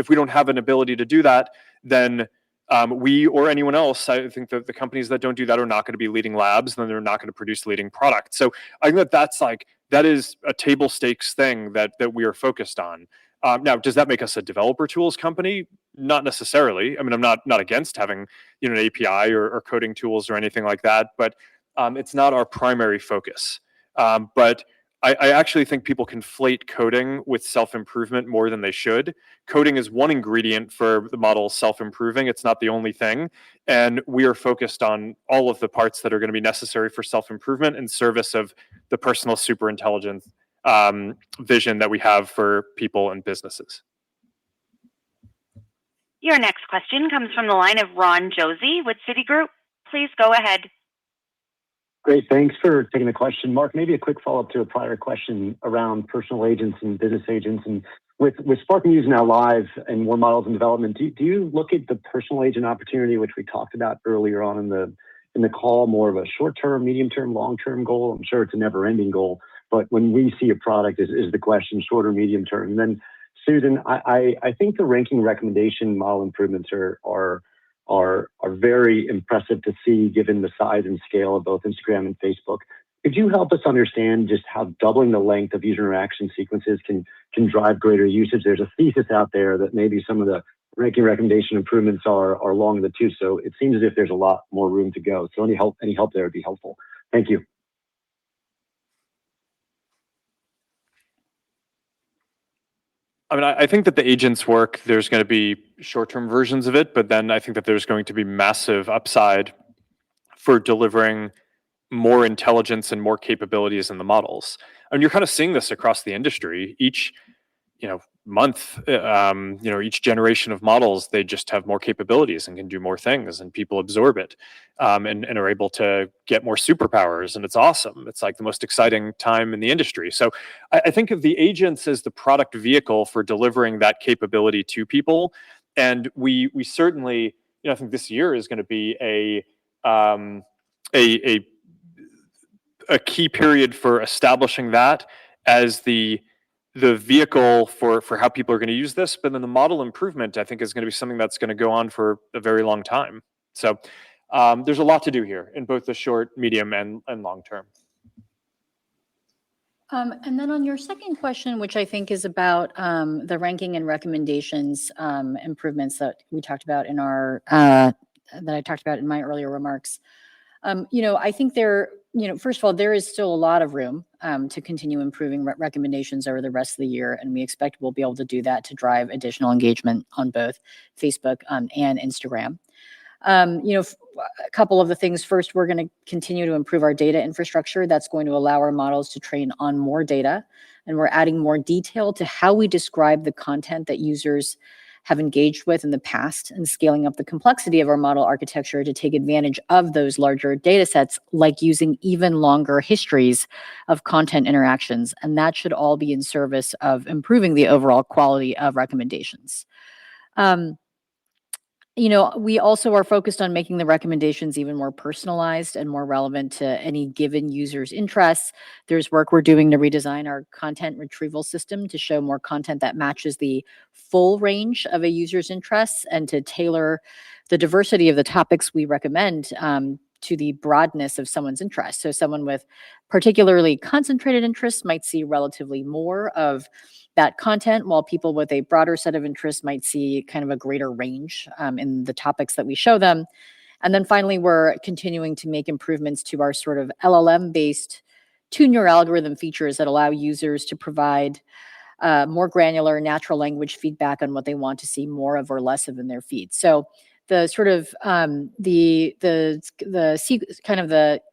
we don't have an ability to do that, then we or anyone else, I think that the companies that don't do that are not going to be leading labs, and then they're not going to produce leading products. So I think that is a table stakes thing that we are focused on. Now, does that make us a developer tools company? Not necessarily. I mean, I'm not against having an API or coding tools or anything like that, but it's not our primary focus. But I actually think people conflate coding with self-improvement more than they should. Coding is one ingredient for the model self-improving. It's not the only thing. And we are focused on all of the parts that are going to be necessary for self-improvement in service of the personal superintelligence vision that we have for people and businesses. Your next question comes from the line of Ron Josey with Citigroup. Please go ahead. Great. Thanks for taking the question. Mark, maybe a quick follow-up to a prior question around personal agents and business agents. And with Spark News now live and more models in development, do you look at the personal agent opportunity, which we talked about earlier on in the call, more of a short-term, medium-term, long-term goal? I'm sure it's a never-ending goal, but when we see a product, is the question shorter, medium-term? And then, Susan, I think the ranking recommendation model improvements are very impressive to see, given the size and scale of both Instagram and Facebook. Could you help us understand just how doubling the length of user interaction sequences can drive greater usage? There's a thesis out there that maybe some of the ranking recommendation improvements are along the two. So it seems as if there's a lot more room to go. So any help there would be helpful. Thank you. I mean, I think that the agents work, there's going to be short-term versions of it, but then I think that there's going to be massive upside for delivering more intelligence and more capabilities in the models. And you're kind of seeing this across the industry. Each, month, each generation of models, they just have more capabilities and can do more things, and people absorb it, and are able to get more superpowers, and it's awesome. It's like the most exciting time in the industry. So I think of the agents as the product vehicle for delivering that capability to people. And we certainly, I think this year is going to be a key period for establishing that as the vehicle for how people are going to use this. But then the model improvement, I think, is going to be something that's going to go on for a very long time. So there's a lot to do here in both the short, medium, and long term. And then on your second question, which I think is about the ranking and recommendations improvements that we talked about in our that I talked about in my earlier remarks. I think first of all, there is still a lot of room to continue improving recommendations over the rest of the year, and we expect we'll be able to do that to drive additional engagement on both Facebook and Instagram. A couple of the things. First, we're going to continue to improve our data infrastructure. That's going to allow our models to train on more data, and we're adding more detail to how we describe the content that users have engaged with in the past, and scaling up the complexity of our model architecture to take advantage of those larger data sets, like using even longer histories of content interactions. And that should all be in service of improving the overall quality of recommendations. We also are focused on making the recommendations even more personalized and more relevant to any given user's interests. There's work we're doing to redesign our content retrieval system to show more content that matches the full range of a user's interests, and to tailor the diversity of the topics we recommend to the broadness of someone's interests. So someone with particularly concentrated interests might see relatively more of that content, while people with a broader set of interests might see kind of a greater range in the topics that we show them. And then finally, we're continuing to make improvements to our sort of LLM-based tune your algorithm features that allow users to provide more granular natural language feedback on what they want to see more of or less of in their feed. So the sort of the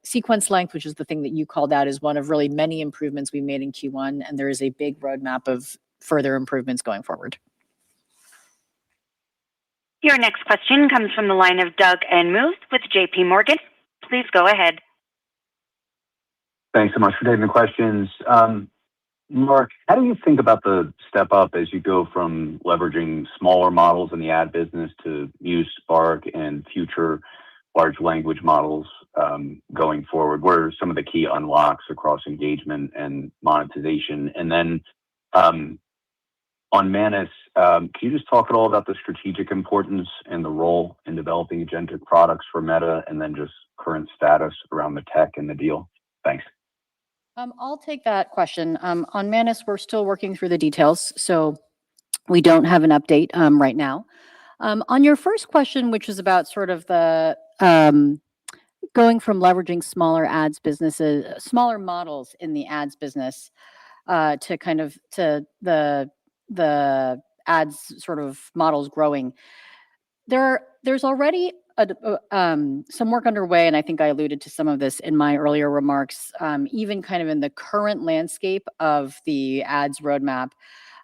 sequence length, which is the thing that you called out, is one of really many improvements we made in Q1, and there is a big roadmap of further improvements going forward. Your next question comes from the line of Doug Anmuth with JP Morgan. Please go ahead. Thanks so much for taking the questions. Mark, how do you think about the step up as you go from leveraging smaller models in the ad business to Muse Spark and future large language models going forward? What are some of the key unlocks across engagement and monetization? And then on Manus, can you just talk at all about the strategic importance and the role in developing agentic products for Meta, and then just current status around the tech and the deal? Thanks. I'll take that question. On Manus, we're still working through the details, so we don't have an update right now. On your first question, which is about sort of the going from leveraging smaller models in the ads business to kind of to the ads sort of models growing. There's already some work underway, and I think I alluded to some of this in my earlier remarks, even kind of in the current landscape of the ads roadmap,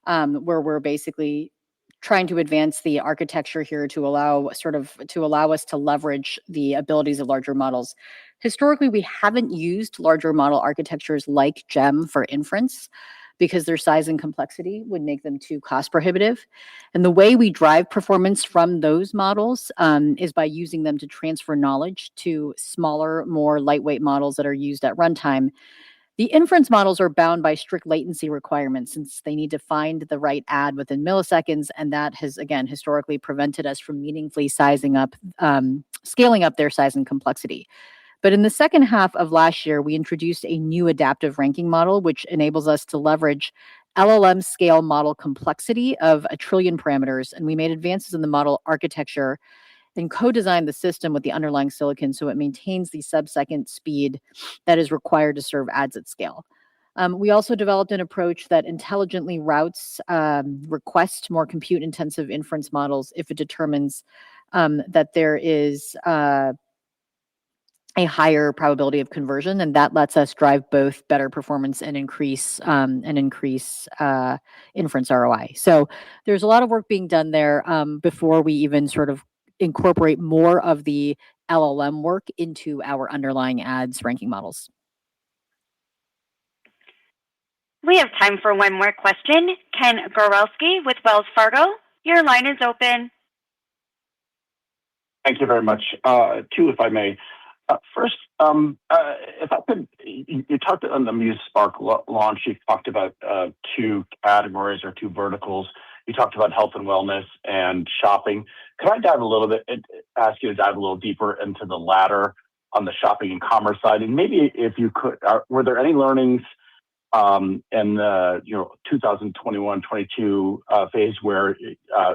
where we're basically trying to advance the architecture here to allow us to leverage the abilities of larger models. Historically, we haven't used larger model architectures like GEM for inference, because their size and complexity would make them too cost prohibitive. And the way we drive performance from those models is by using them to transfer knowledge to smaller, more lightweight models that are used at runtime. The inference models are bound by strict latency requirements, since they need to find the right ad within milliseconds, and that has, again, historically prevented us from meaningfully scaling up their size and complexity. But in the second half of last year, we introduced a new adaptive ranking model, which enables us to leverage LLM scale model complexity of 1 trillion parameters. And we made advances in the model architecture and co-designed the system with the underlying silicon so it maintains the sub-second speed that is required to serve ads at scale. We also developed an approach that intelligently routes requests to more compute-intensive inference models if it determines that there is a higher probability of conversion, and that lets us drive both better performance and increase inference ROI. So there's a lot of work being done there before we even sort of incorporate more of the LLM work into our underlying ads ranking models. We have time for one more question. Ken Gorelski with Wells Fargo, your line is open. Thank you very much. Two, if I may. First, if I could, you talked on the Muse Spark launch, you talked about two categories or two verticals. You talked about health and wellness and shopping. Could I dive a little bit, ask you to dive a little deeper into the latter on the shopping and commerce side? And maybe if you could, were there any learnings in the 2021-22 phase where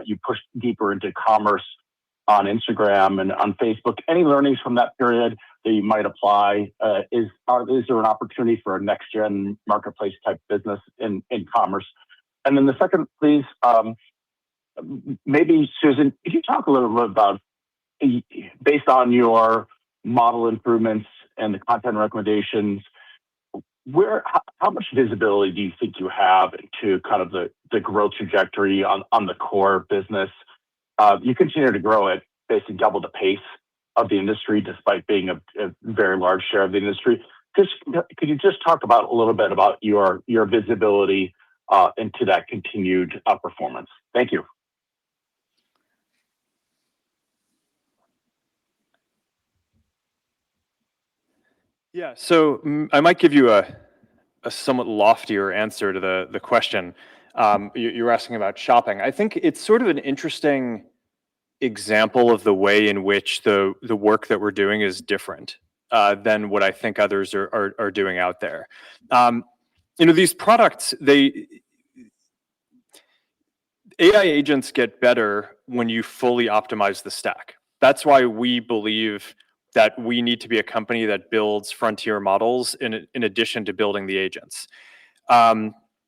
you pushed deeper into commerce on Instagram and on Facebook? Any learnings from that period that you might apply? Is there an opportunity for a next gen marketplace type business in commerce? And then the second, please, maybe Susan, could you talk a little bit about, based on your model improvements and the content recommendations, how much visibility do you think you have into kind of the growth trajectory on the core business? You continue to grow at basically double the pace of the industry, despite being a very large share of the industry. Could you just talk about a little bit about your visibility into that continued performance? Thank you. Yeah, so I might give you a somewhat loftier answer to the question. You're asking about shopping. I think it's sort of an interesting example of the way in which the work that we're doing is different than what I think others are doing out there. These products, AI agents get better when you fully optimize the stack. That's why we believe that we need to be a company that builds frontier models in addition to building the agents.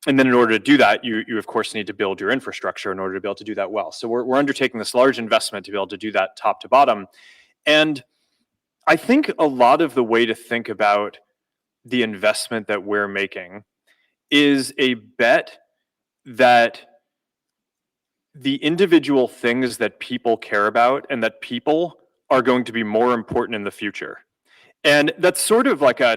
And then in order to do that, you of course need to build your infrastructure in order to be able to do that well. So we're undertaking this large investment to be able to do that top to bottom. And I think a lot of the way to think about the investment that we're making is a bet that the individual things that people care about and that people are going to be more important in the future. And that's sort of like I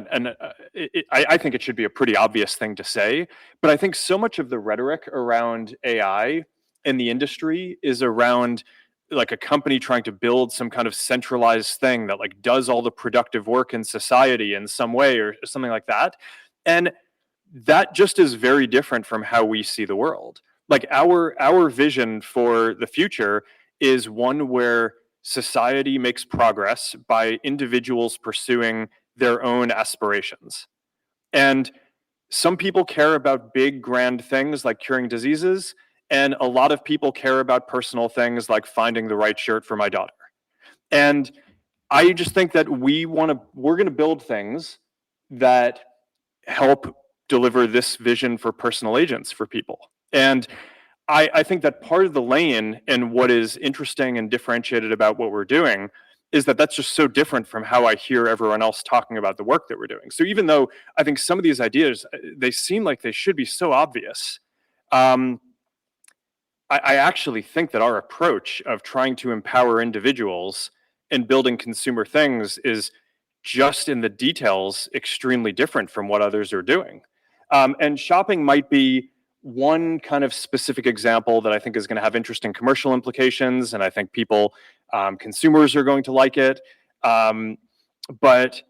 think it should be a pretty obvious thing to say, but I think so much of the rhetoric around AI in the industry is around like a company trying to build some kind of centralized thing that like does all the productive work in society in some way or something like that. And that just is very different from how we see the world. Like our vision for the future is one where society makes progress by individuals pursuing their own aspirations. And some people care about big, grand things like curing diseases, and a lot of people care about personal things like finding the right shirt for my daughter. And I just think that we're going to build things that help deliver this vision for personal agents for people. And I think that part of the lane and what is interesting and differentiated about what we're doing is that that's just so different from how I hear everyone else talking about the work that we're doing. So even though I think some of these ideas, they seem like they should be so obvious, I actually think that our approach of trying to empower individuals and building consumer things is just in the details extremely different from what others are doing. And shopping might be one kind of specific example that I think is going to have interesting commercial implications, and I think consumers are going to like it. But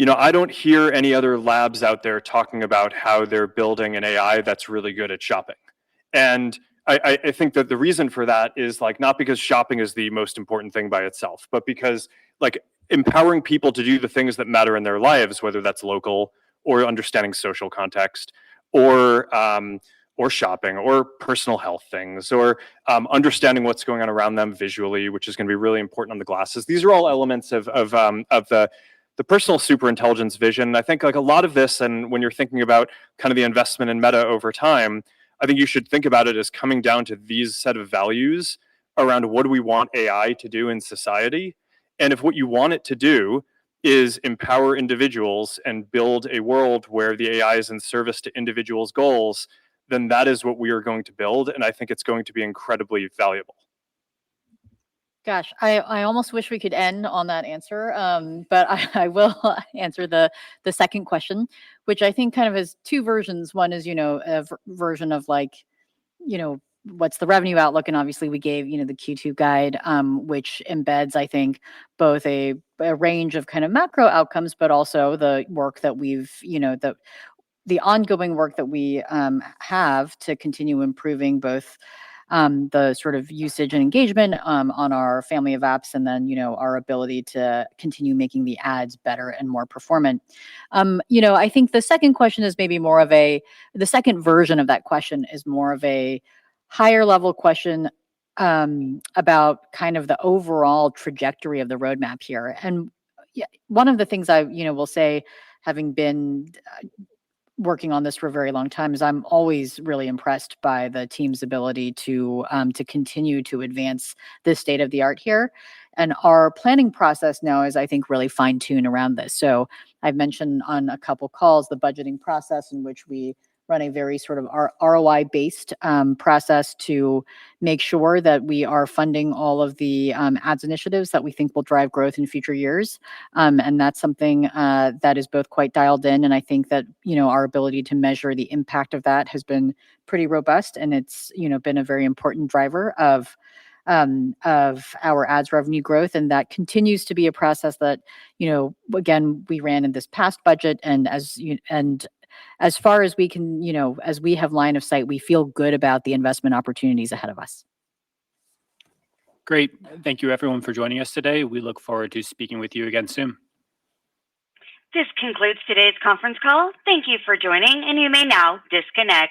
I don't hear any other labs out there talking about how they're building an AI that's really good at shopping. And I think that the reason for that is like not because shopping is the most important thing by itself, but because like empowering people to do the things that matter in their lives, whether that's local or understanding social context, or shopping, or personal health things, or understanding what's going on around them visually, which is going to be really important on the glasses. These are all elements of the personal superintelligence vision. I think like a lot of this, and when you're thinking about kind of the investment in Meta over time, I think you should think about it as coming down to these set of values around what do we want AI to do in society. And if what you want it to do is empower individuals and build a world where the AI is in service to individuals' goals, then that is what we are going to build. And I think it's going to be incredibly valuable. Gosh, I almost wish we could end on that answer, but I will answer the second question, which I think kind of has two versions. One is, a version of like, what's the revenue outlook? And obviously we gave, the Q2 guide, which embeds, I think, both a range of kind of macro outcomes, but also the work that we've, the ongoing work that we have to continue improving both the sort of usage and engagement on our family of apps, and then, our ability to continue making the ads better and more performant. I think the second question is maybe more of the second version of that question is more of a higher level question about kind of the overall trajectory of the roadmap here. And one of the things I, will say, having been working on this for a very long time, is I'm always really impressed by the team's ability to continue to advance the state of the art here. And our planning process now is, I think, really fine-tuned around this. So I've mentioned on a couple calls the budgeting process, in which we run a very sort of ROI-based process to make sure that we are funding all of the ads initiatives that we think will drive growth in future years. And that's something that is both quite dialed in. And I think that, our ability to measure the impact of that has been pretty robust. And it's, been a very important driver of our ads revenue growth. And that continues to be a process that, again, we ran in this past budget. And as far as we can, as we have line of sight, we feel good about the investment opportunities ahead of us. Great. Thank you, everyone, for joining us today. We look forward to speaking with you again soon. This concludes today's conference call. Thank you for joining, and you may now disconnect.